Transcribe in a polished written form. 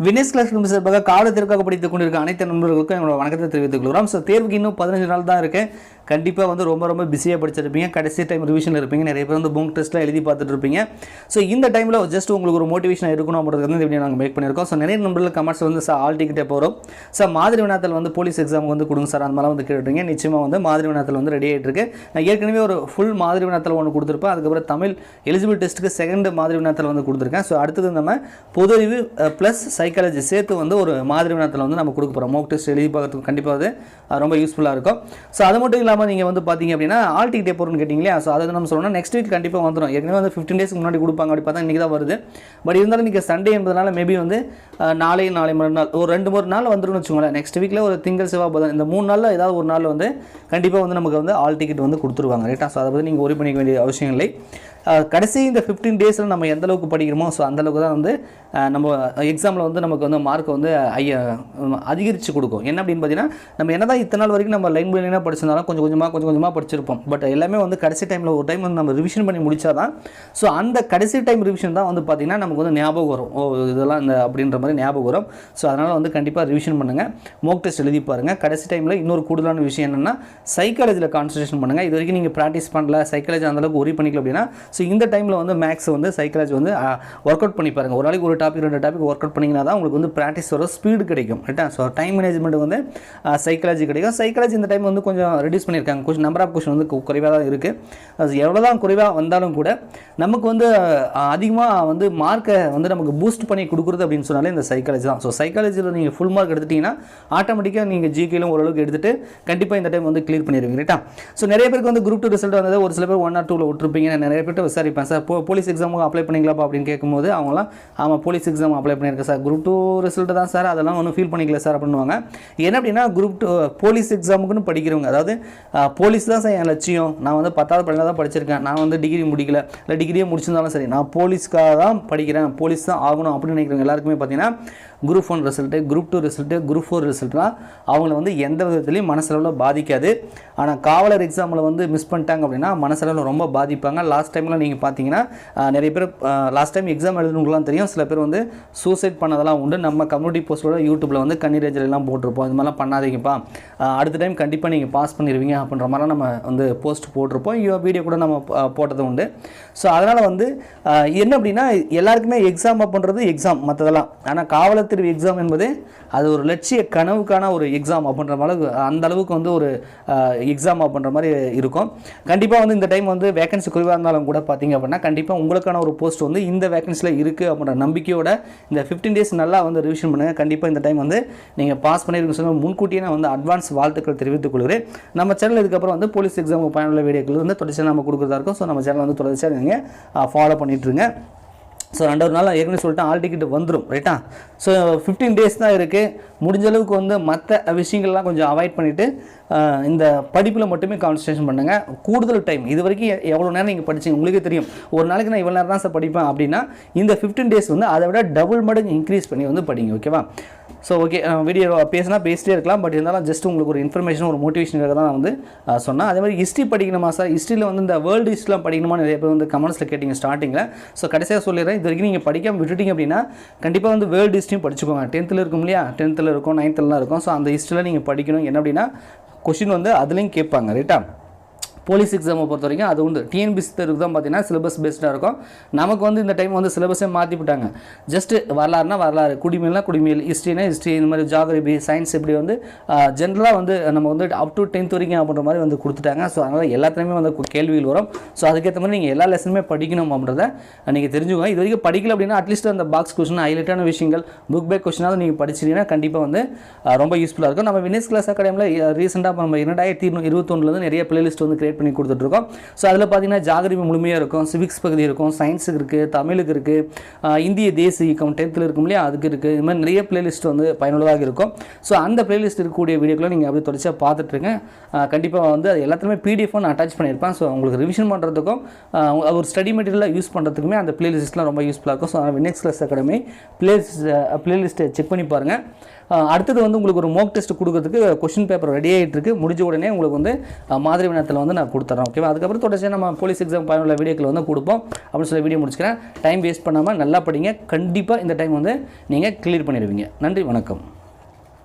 Winxclass சார்பாக காவலத்திற்காக படித்துக் கொண்டிருக்க அனைத்து நண்பர்களுக்கும் என்னோட வணக்கத்தை தெரிவித்துக் கொள்கிறோம். ஸோ தேர்வுக்கு இன்னும் 15 நாள் தான் இருக்கு. கண்டிப்பாக வந்து ரொம்ப பிஸியாக படிச்சிருப்பீங்க. கடைசி டைம் ரிவிஷனில் இருப்பீங்க. நிறைய பேர் வந்து மூக் டெஸ்ட்லாம் எழுதி பார்த்துட்டு இருப்பீங்க. ஸோ இந்த டைமில் ஜஸ்ட் உங்களுக்கு ஒரு மோட்டிவேஷன் இருக்கணும் அப்படின்றது இந்த வீடியோ நாங்கள் மேக் பண்ணியிருக்கோம். ஸோ நிறைய நண்பர்கள் கமெண்ட்ஸ் வந்து சார் ஆல் டிக்கெட்டே போகிறோம் சார் மாதிரி வினாத்தில் வந்து போலீஸ் எக்ஸாமுக்கு வந்து கொடுங்க சார் அந்த மாதிரிலாம் வந்து கேட்டுருங்க. நிச்சயமாக வந்து மாதிரி வினாத்தில் வந்து ரெடி ஆகிட்டு இருக்கு. நான் ஏற்கனவே ஒரு ஃபுல் மாதிரி வினாத்தில் ஒன்று கொடுத்துருப்பேன். அதுக்கப்புறம் தமிழ் எலிஜிபிள் டெஸ்ட்டுக்கு செகண்ட் மாதிரி வினாத்தில் வந்து கொடுத்துருக்கேன். ஸோ அடுத்தது நம்ம பொது அறிவு ப்ளஸ் சைக்காலஜி சேர்த்து வந்து ஒரு மாதிரி வினாத்தில் வந்து நம்ம கொடுக்க போகிறோம். மோக் டெஸ்ட் எழுதி பார்க்கறதுக்கு கண்டிப்பாக அது ரொம்ப யூஸ்ஃபுல்லாக இருக்கும். ஸோ அது மட்டும் இல்லாமல் நீங்கள் வந்து பார்த்தீங்க அப்படின்னா ஆல் டிக்கெட் எப்போன்னு கேட்டிங்களே. ஸோ அதை நம்ம சொல்லணும் நெக்ஸ்ட் வீக் கண்டிப்பாக வந்துடும். ஏற்கனவே வந்து 15 டேஸ்க்கு முன்னாடி கொடுப்பாங்க. அப்படி பார்த்தா இன்றைக்கி தான் வருது. பட் இருந்தாலும் நீங்கள் சண்டே என்பதனால மேபி வந்து நாளை மறுநாள் ஒரு 2-3 நாள் வந்துடும் வச்சுக்கோங்களேன். நெக்ஸ்ட் வீக்கில் ஒரு திங்கள் செவ்வாய் புதன் இந்த 3 நாளில் ஏதாவது ஒரு நாள் வந்து கண்டிப்பாக வந்து நமக்கு வந்து ஆல் டிக்கெட் வந்து கொடுத்துருவாங்க. ரைட்டா? ஸோ அதை பற்றி நீங்கள் ஒரி பண்ணிக்க வேண்டிய அவசியம் இல்லை. கடைசி இந்த 15 டேஸில் நம்ம எந்த அளவுக்கு படிக்கிறோமோ ஸோ அந்தளவுக்கு தான் வந்து நம்ம எக்ஸாமில் வந்து நமக்கு வந்து மார்க்கை வந்து அதிகரித்து கொடுக்கும். என்ன அப்படின்னு பார்த்தீங்கன்னா நம்ம என்ன தான் இத்தனை நாள் வரைக்கும் நம்ம லைன் பை லைனாக படிச்சிருந்தாலும் கொஞ்சம் கொஞ்சமாக படிச்சிருப்போம். பட் எல்லாமே வந்து கடைசி டைமில் ஒரு டைம் வந்து நம்ம ரிவிஷன் பண்ணி முடிச்சா தான் ஸோ அந்த கடைசி டைம் ரிவிஷன் தான் வந்து பார்த்திங்கன்னா நமக்கு வந்து ஞாபகம் வரும். இதெல்லாம் இந்த அப்படின்ற மாதிரி ஞாபகம் வரும். ஸோ அதனால் வந்து கண்டிப்பாக ரிவிஷன் பண்ணுங்கள். மோக் டெஸ்ட் எழுதி பாருங்கள். கடைசி டைமில் இன்னொரு கூடுதலான விஷயம் என்னென்னா சைக்காலஜியில் கான்சன்ட்ரேஷன் பண்ணுங்கள். இது வரைக்கும் நீங்கள் ப்ராக்டிஸ் பண்ணல சைக்காலஜி அந்தளவுக்கு ஒரி பண்ணிக்கல அப்படின்னா ஸோ இந்த டைமில் வந்து மேக்ஸ் வந்து சைக்காலஜி வந்து ஒர்க் அவுட் பண்ணி பாருங்கள். ஒரு நாளைக்கு ஒரு டாபிக் 2 டாபிக் ஒர்க் அவுட் பண்ணிங்கன்னா தான் உங்களுக்கு வந்து ப்ராக்டிஸ் வர ஸ்பீடு கிடைக்கும். ரைட்டா? ஸோ டைம் மேனேஜ்மெண்ட் வந்து சைக்காலஜி கிடைக்கும். சைக்காலஜி இந்த டைம் வந்து கொஞ்சம் ரெடியூஸ் பண்ணியிருக்காங்க. கொஞ்சம் நம்பர் ஆஃப் கொஸ்டின் வந்து குறைவாக தான் இருக்குது. அது எவ்வளோ தான் குறைவாக வந்தாலும் கூட நமக்கு வந்து அதிகமாக வந்து மார்க்கை வந்து நமக்கு பூஸ்ட் பண்ணி கொடுக்குறது அப்படின்னு சொன்னாலே இந்த சைக்காலஜி தான். ஸோ சைக்காலஜியில் நீங்கள் ஃபுல் மார்க் எடுத்துட்டிங்கன்னா ஆட்டோமேட்டிக்காக நீங்கள் ஜிகேலும் ஓரளவுக்கு எடுத்துகிட்டு கண்டிப்பாக இந்த டைம் வந்து கிளியர் பண்ணிடுவீங்க. ரைட்டா? ஸோ நிறைய பேருக்கு வந்து குரூப் 2 ரிசல்ட் வந்தது ஒரு சில பேர் 1 or 2 விட்டுருப்பீங்க. நிறைய பேர்ட்ட விசாரிப்பேன் சார் போலீஸ் எக்ஸாமுக்கு அப்ளை பண்ணிக்கலாப்பா அப்படின்னு கேட்கும்போது அவங்களாம் ஆமாம் போலீஸ் எக்ஸாம் அப்ளை பண்ணியிருக்கேன் சார் குரூப் 2 ரிசல்ட் தான் சார் அதெல்லாம் ஒன்றும் ஃபீல் பண்ணிக்கல சார் அப்படின்னுவாங்க. என்ன அப்படின்னா குரூப் 2 போலீஸ் எக்ஸாமுக்குன்னு படிக்கிறவங்க அதாவது போலீஸ் தான் சார் என் லட்சியம் நான் வந்து 10வது பள்ளியில் தான் படிச்சிருக்கேன் நான் வந்து டிகிரி முடிக்கல இல்லை டிகிரியே முடிச்சிருந்தாலும் சரி நான் போலீஸ்க்காக தான் படிக்கிறேன் போலீஸ் தான் ஆகணும் அப்படின்னு நினைக்கிறவங்க எல்லாருக்குமே பார்த்தீங்கன்னா group 1 result group 2 result group 4 ரிசல்ட்லாம் அவங்கள வந்து எந்த விதத்துலையும் மனசளவில் பாதிக்காது. ஆனால் காவலர் எக்ஸாமில் வந்து மிஸ் பண்ணிட்டாங்க அப்படின்னா மனசளவில் ரொம்ப பாதிப்பாங்க. லாஸ்ட் டைமில் நீங்கள் பார்த்தீங்கன்னா நிறைய பேர் லாஸ்ட் டைம் எக்ஸாம் எழுதுனவங்களாம் தெரியும். சில பேர் வந்து சூசைட் பண்ணதெல்லாம் உண்டு. நம்ம கம்யூனிட்டி போஸ்ட்டோட யூடியூப்பில் வந்து கண்ணீர் எல்லாம் போட்டிருப்போம். இது மாதிரிலாம் பண்ணாதீங்கப்பா அடுத்த டைம் கண்டிப்பாக நீங்கள் பாஸ் பண்ணிடுவீங்க அப்படின்ற மாதிரிலாம் நம்ம வந்து போஸ்ட் போட்டிருப்போம். வீடியோ கூட நம்ம போட்டது உண்டு. ஸோ அதனால் வந்து என்ன அப்படின்னா எல்லாருக்குமே எக்ஸாம் அப்படின்றது எக்ஸாம் மற்றதெல்லாம். ஆனால் காவலர் தேர்வு எக்ஸாம் என்பது அது ஒரு லட்சிய கனவுக்கான ஒரு எக்ஸாம் அப்படின்ற மாதிரி அந்த அளவுக்கு வந்து ஒரு எக்ஸாம் அப்படின்ற மாதிரி இருக்கும். கண்டிப்பாக வந்து இந்த டைம் வந்து வேகன்சி குறைவாக இருந்தாலும் கூட பார்த்தீங்க அப்படின்னா கண்டிப்பாக உங்களுக்கான ஒரு போஸ்ட் வந்து இந்த வேகன்சியில் இருக்குது அப்படின்ற நம்பிக்கையோட இந்த 15 டேஸ் நல்லா வந்து ரிவிஷன் பண்ணுங்கள். கண்டிப்பாக இந்த டைம் வந்து நீங்கள் பாஸ் பண்ணியிருக்க சொன்னால் முன்கூட்டியே நான் வந்து அட்வான்ஸ் வாழ்த்துக்கள் தெரிவித்துக் கொள்கிறேன். நம்ம சேனல் இதுக்கப்புறம் வந்து போலீஸ் எக்ஸாமுக்கு பயனுள்ள வீடியோக்கள் வந்து தொடர்ச்சியாக நம்ம கொடுக்குறதா இருக்கும். ஸோ நம்ம சேனல் வந்து தொடர்ச்சியாக நீங்கள் ஃபாலோ பண்ணிட்டுருங்க. ஸோ 2 நாள் ஏற்கனவே சொல்லிட்டு ஆல் டிக்கெட் வந்துடும். ரைட்டா? ஸோ 15 டேஸ் தான் இருக்குது. முடிஞ்ச அளவுக்கு வந்து மற்ற விஷயங்கள்லாம் கொஞ்சம் அவாய்ட் பண்ணிவிட்டு இந்த படிப்பில் மட்டுமே கான்சன்ட்ரேஷன் பண்ணுங்கள். கூடுதல் டைம் இது வரைக்கும் எவ்வளோ நேரம் நீங்கள் படிச்சிங்க உங்களுக்கே தெரியும். ஒரு நாளைக்கு நான் இவ்வளோ நேரம் தான் சார் படிப்பேன் அப்படின்னா இந்த 15 டேஸ் வந்து அதை விட டபுள் மடங்கு இன்க்ரீஸ் பண்ணி வந்து படிங்க. ஓகேவா? ஸோ ஓகே வீடியோ பேசிட்டே இருக்கலாம். பட் இருந்தாலும் ஜஸ்ட் உங்களுக்கு ஒரு இன்ஃபர்மேஷன் ஒரு மோட்டிவேஷனுக்காக தான் நான் வந்து சொன்னேன். அதே மாதிரி ஹிஸ்ட்ரி படிக்கணுமா சார் ஹிஸ்ட்ரியில் வந்து இந்த வேர்ல்டு ஹிஸ்ட்ரிலாம் படிக்கணுமா நிறைய பேர் வந்து கமெண்ட்ஸில் கேட்டிங்க ஸ்டார்டிங்கில். ஸோ கடைசியாக சொல்லிடுறேன் இது வரைக்கும் நீங்கள் படிக்காமல் விட்டுட்டிங்க அப்படின்னா கண்டிப்பாக வந்து வேர்ல்டு ஹிஸ்ட்ரியும் படிச்சுக்கோங்க. 10th இருக்கும் இல்லையா 10th இருக்கும் 9th இருக்கும். ஸோ அந்த ஹிஸ்ட்ரியில் நீங்கள் படிக்கணும். என்ன அப்படின்னா கொஷின் வந்து அதுலேயும் கேட்பாங்க. ரைட்டா? போலீஸ் எக்ஸாமை பொறுத்த வரைக்கும் அது உண்டு. டிஎன்பிசி தேர்வுக்கு தான் பார்த்தீங்கன்னா சிலபஸ் பெஸ்ட்டாக இருக்கும். நமக்கு வந்து இந்த டைம் வந்து சிலபஸே மாற்றி விட்டாங்க. ஜஸ்ட்டு வரலாறுனா வரலாறு குடிமையில்னா குடிமையில் ஹிஸ்ட்ரினா ஹிஸ்ட்ரி இந்த மாதிரி ஜாகிரபி சயின்ஸ் இப்படி வந்து ஜென்ரலாக வந்து நம்ம வந்து அப் டு 10th வரைக்கும் அப்படின்ற மாதிரி வந்து கொடுத்துட்டாங்க. ஸோ அதனால் எல்லாத்துலேயுமே வந்து கேள்விகள் வரும். ஸோ அதுக்கேற்ற மாதிரி நீங்கள் எல்லா லெசனுமே படிக்கணும் அப்படின்றத நீங்கள் தெரிஞ்சுக்கோங்க. இது வரைக்கும் படிக்கல அப்படின்னா அட்லீஸ்ட் அந்த பாக்ஸ் கொஸ்டின் ஹைலைட்டான விஷயங்கள் புக் பேக் கொஸ்டினாவது நீங்கள் படிச்சிங்கன்னா கண்டிப்பாக வந்து ரொம்ப யூஸ்ஃபுல்லாக இருக்கும். நம்ம Winxclass அகாடமியில் ரீசெண்டாக நம்ம 2021 நிறைய பிளேலிஸ்ட் வந்து கிரியேட் பண்ணி கொடுத்துட்ருக்கோம். ஸோ அதில் பார்த்தீங்கன்னா ஜாகிரபி முழுமையாக இருக்கும், சிவிக்ஸ் பகுதி இருக்கும், சயின்ஸுக்கு இருக்குது, தமிழுக்கு இருக்குது, இந்திய தேசிய இயக்கம் 10th இருக்கும் இல்லையா அதுக்கு இருக்குது. இது மாதிரி நிறைய பிளேலிஸ்ட் வந்து பயனுள்ளதாக இருக்கும். ஸோ அந்த பிளேலிஸ்ட் இருக்கக்கூடிய வீடியோக்களை நீங்கள் அப்படியே தொடர்ச்சியாக பார்த்துட்ருங்க. கண்டிப்பாக வந்து அது எல்லாத்துலேயுமே பிடிஎஃப் நான் அட்டாச் பண்ணியிருப்பேன். ஸோ உங்களுக்கு ரிவிஷன் பண்ணுறதுக்கும் ஒரு ஸ்டடி மெட்டீரியலாக யூஸ் பண்ணுறதுக்குமே அந்த பிளேலிஸ்ட்லாம் ரொம்ப யூஸ்ஃபுல்லாக இருக்கும். ஸோ Winxclass அகாடமி பிளேலிஸ்ட்டை செக் பண்ணி பாருங்கள். அடுத்தது வந்து உங்களுக்கு ஒரு மோக் டெஸ்ட் கொடுக்கறதுக்கு கொஸ்டின் பேப்பர் ரெடி ஆகிட்டு இருக்கு. முடிஞ்ச உடனே உங்களுக்கு வந்து மாதிரி வினாத்தில் வந்து நான் நான் கொடுத்துறேன். ஓகேவா? அதுக்கப்புறம் தொடர்ச்சியாக நம்ம போலீஸ் எக்ஸாம் பயனுள்ள வீடியோக்கள் வந்து கொடுப்போம் அப்படின்னு சொல்லி வீடியோ முடிச்சுக்கிறேன். டைம் வேஸ்ட் பண்ணாமல் நல்லா படிங்க. கண்டிப்பாக இந்த டைம் வந்து நீங்கள் கிளியர் பண்ணிடுவீங்க. நன்றி, வணக்கம்.